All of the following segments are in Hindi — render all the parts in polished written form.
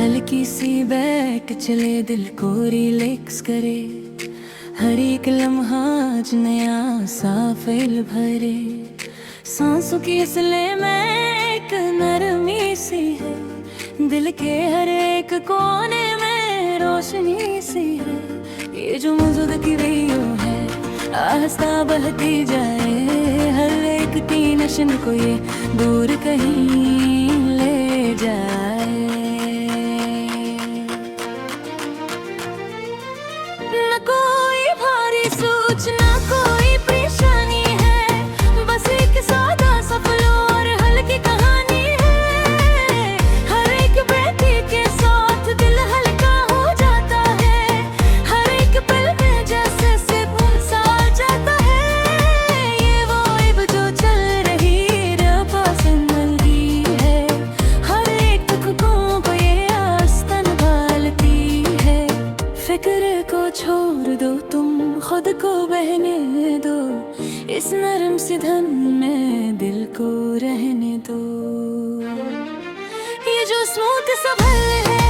हल्की सी बैक चले, दिल को रिलैक्स करे। हर एक लम्हा आज नया सा फील भरे। सांसों की असले में एक नरमी सी है, दिल के हर एक कोने में रोशनी सी है। ये जो मौजूद की वो है, आस्था बहती जाए। हर एक की नशन को ये दूर कहीं ले जाए। न कोई भारी सूचना, कोई परेशानी है, बस एक सादा सा फ्लो और हल्की कहानी है। हर एक व्यक्ति के साथ दिल हल्का हो जाता है। हर एक पल में जैसे सिर्फ सा जाता है। ये वो वाइब जो चल रही पसंद है। हर एक दुखों को ये आस्था संभालती है। फिक्र को छोड़ दो, तुम खुद को बहने दो। इस नरम सी धन में दिल को रहने दो। ये जो स्मूथ संभल है,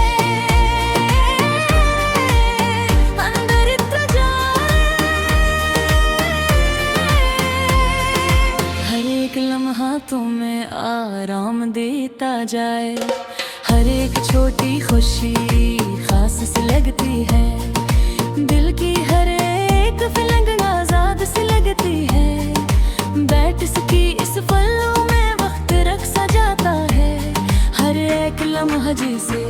अंदर इतना जाए। हर एक लम्हा तुम्हें आराम देता जाए। हर एक छोटी खुशी खास सी लगती है। दिल की हर एक फीलिंग आजाद सी लगती है। बैठ सकी इस पलों में वक्त रख सा जाता है। हर एक लम्हा जिसे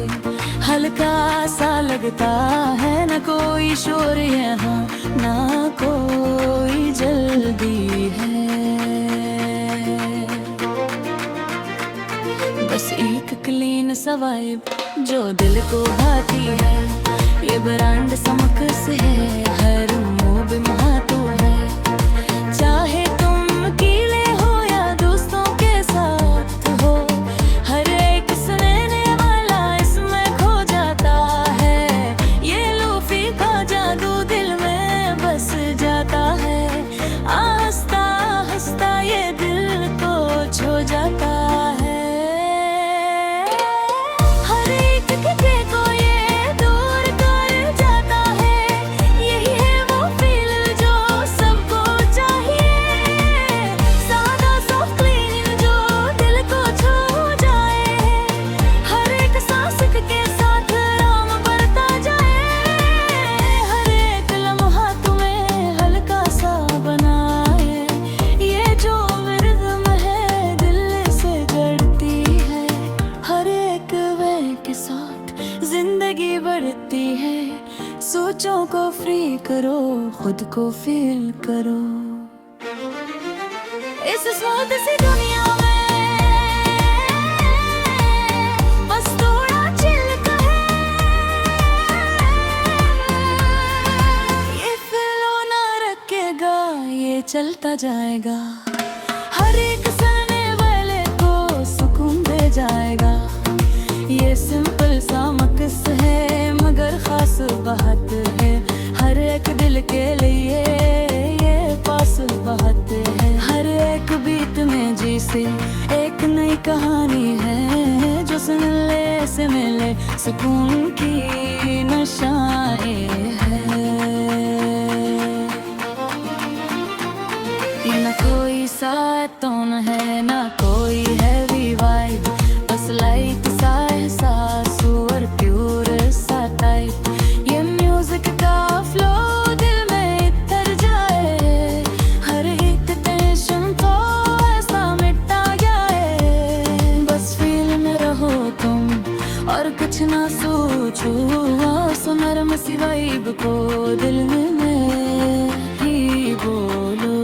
हल्का सा लगता है। न कोई शोर यहाँ, ना कोई जल्दी है। बस एक क्लीन सा वाइब जो दिल को भाती है। ये ब्रांड समकस है, हर मूव महातू है। चाहे तुम अकेले हो या दोस्तों के साथ हो, हर एक सुनने वाला इसमें खो जाता है। ये लोफी का जादू दिल में बस जाता है। आस्ता हंसता ये दिल को छो जाता है। हर एक किसी को ये दूर कर जाता है। यही है वो फील जो सबको चाहिए। सादा सा क्लीन जो दिल को छू जाए। हर एक सांस के साथ आराम बढ़ता जाए। हर एक लम्हा तुम्हें हल्का सा बनाए। ये जो रिदम है दिल से जड़ती है। हर एक वे के साथ जिंदगी बढ़ती है। सोचों को फ्री करो, खुद को फील करो। इस स्मूथ सी दुनिया में बस थोड़ा चिल का है। ये फ्लो ना रखेगा, ये चलता जाएगा। हर एक सुनने वाले को सुकून दे जाएगा। ये सिंपल सा मकस है, मगर खास बात है। हर एक दिल के लिए ये पास बात है। हर एक बीत में जिसे एक नई कहानी है। जो सुन ले से मिले सुकून की नशाएं है। ये ना कोई सातोन है, ना कोई हैवी वाइब। बस लाइट सा एहसास और प्योर सा टाइप। ये म्यूजिक का फ्लो दिल में इतर जाए। हर एक टेंशन तो ऐसा मिटा जाए। बस फील में रहो तुम और कुछ ना सोचो। सो नरम सी वाइब को दिल में ही बोलो।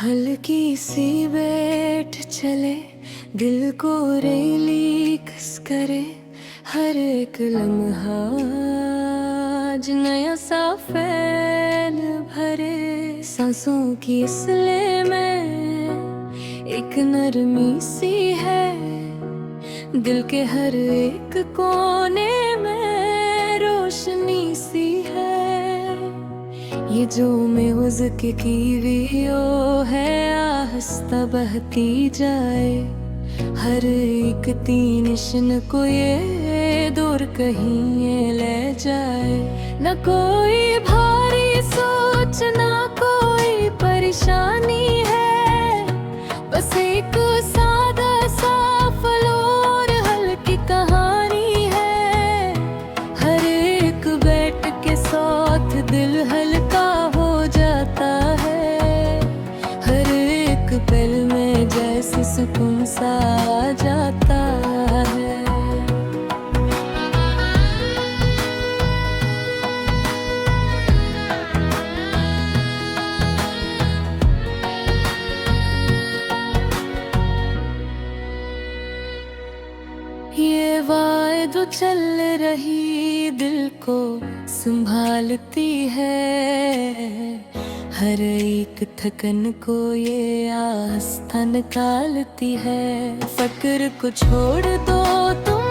हल्की सी बैठ चले, दिल को रेली कस करे, हर एक लम्हा आज नया सा फैल भरे। सांसों की इसलिए में एक नरमी सी है, दिल के हर एक कोने में रोशनी सी है। ये जो म्यूजिक की रियो है, आहिस्ता बहती जाए, हर एक तीनिशन को ये दूर कहीं ये ले जाए। न कोई भारी सोच, ना कोई परेशानी है, बस एक सादा सा फलोर हल्की कहानी है। हर एक बैठ के साथ दिल हल्का हो जाता है, हर एक पल में जैसे सुकून सा आ जाता है। ये वायद चल रही दिल को संभालती है, हर एक थकन को ये आस्था निकालती है। फक्र को छोड़ दो तुम,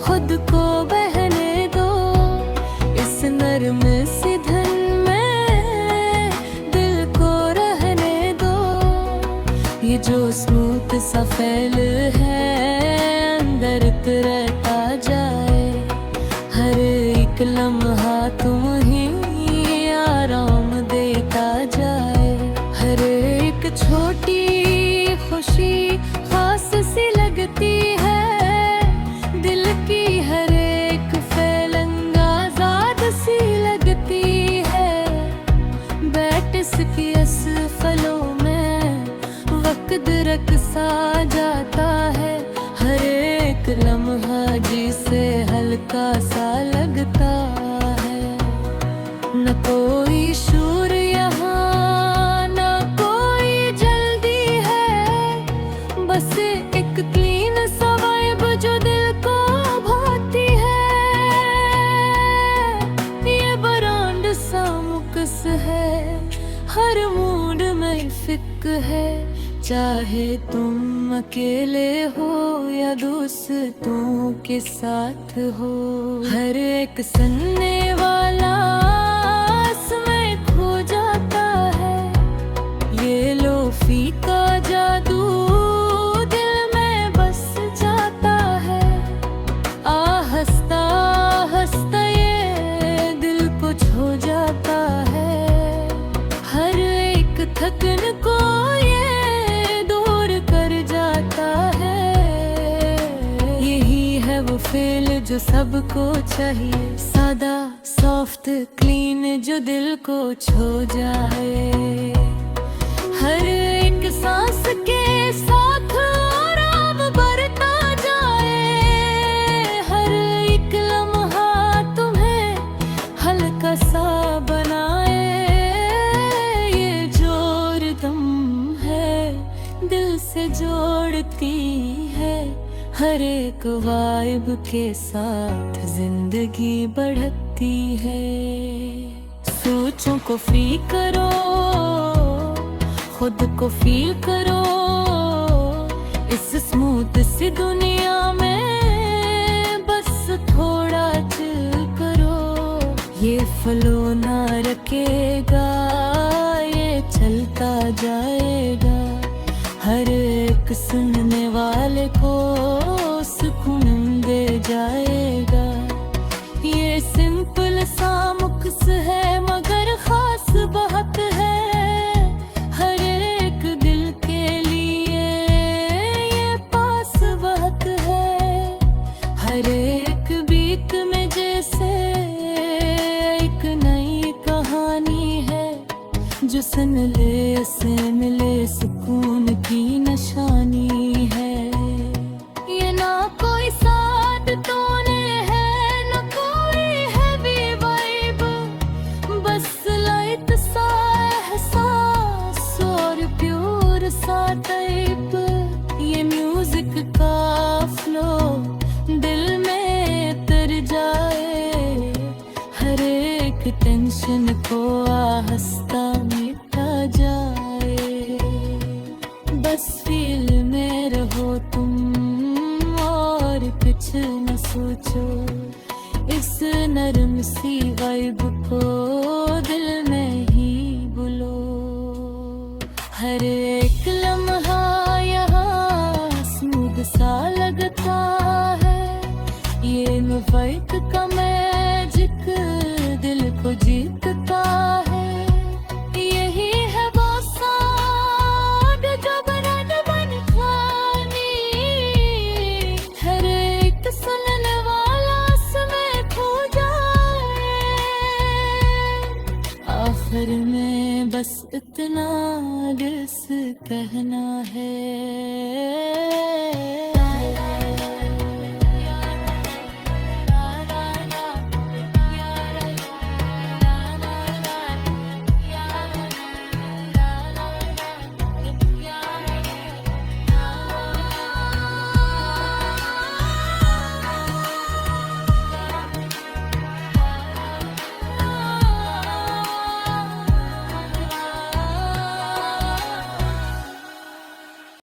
खुद को बहने दो, इस नर्म सी धन में दिल को रहने दो। ये जो स्मूथ सा फैल है, अंदर रहता जाए, हर एक लम्हा तुम ही आराम देता जाए। हर एक छोटी खुशी खास सी लगती है, दिल की हर एक फैलंग आजाद सी लगती है। बैठ इसकी फलों में वक्त रक्सा जाता है, हर एक लम्हा जिसे हल्का सा लगता है। न कोई शोर यहाँ, न कोई जल्दी है, बस एक क्लीन सा वाइब जो दिल को भाती है। ये ब्रांड सा मुकस है, हर मूड में फिक है। चाहे तुम अकेले हो या दोस्तों के साथ हो, हर एक सुनने वाला समय खो जाता है। ये लोफी का जादू दिल में बस जाता है, आहिस्ता आहिस्ता ये दिल को छू जाता है। हर एक थकन को वो फेल जो सबको चाहिए, सादा सॉफ्ट क्लीन जो दिल को छू जाए। हर एक सांस के साथ आराम बढ़ता जाए, हर एक लम्हा तुम्हें हल्का सा बनाए। ये जोर दम है, दिल से जोड़ती है, हर एक वाइब के साथ जिंदगी बढ़ती है। सोचों को फ्री करो, खुद को फील करो, इस स्मूथ सी दुनिया में बस थोड़ा चिल करो। ये फ्लो ना रखेगा, ये चलता जाएगा, हर एक सुनने वाले को सुकून दे जाएगा। ये सिंपल सा मुक्स है मगर खास बात है, हर एक दिल के लिए ये पास बात है। हर एक बीत में जैसे एक नई कहानी है, जो सुन ले उसे मिले सुकून की निशानी है। ये ना कोई साथ तूने है, न कोई हैवी वाइब, बस लाइट सा एहसास एक टेंशन को आहिस्ता मिटा जाए। बस फील में रहो तुम और कुछ न सोचो, इस नरम सी वाइब को दिल में ही बुलो। हर एक लम्हा यहाँ स्मूथ सा लगता है, ये वाइब का मैजिक दिल को जीतता है। यही है वो साद जो बरन बन खानी, हर एक सुनने वाला समय खो जाए। आखिर में बस इतना दिल से कहना है,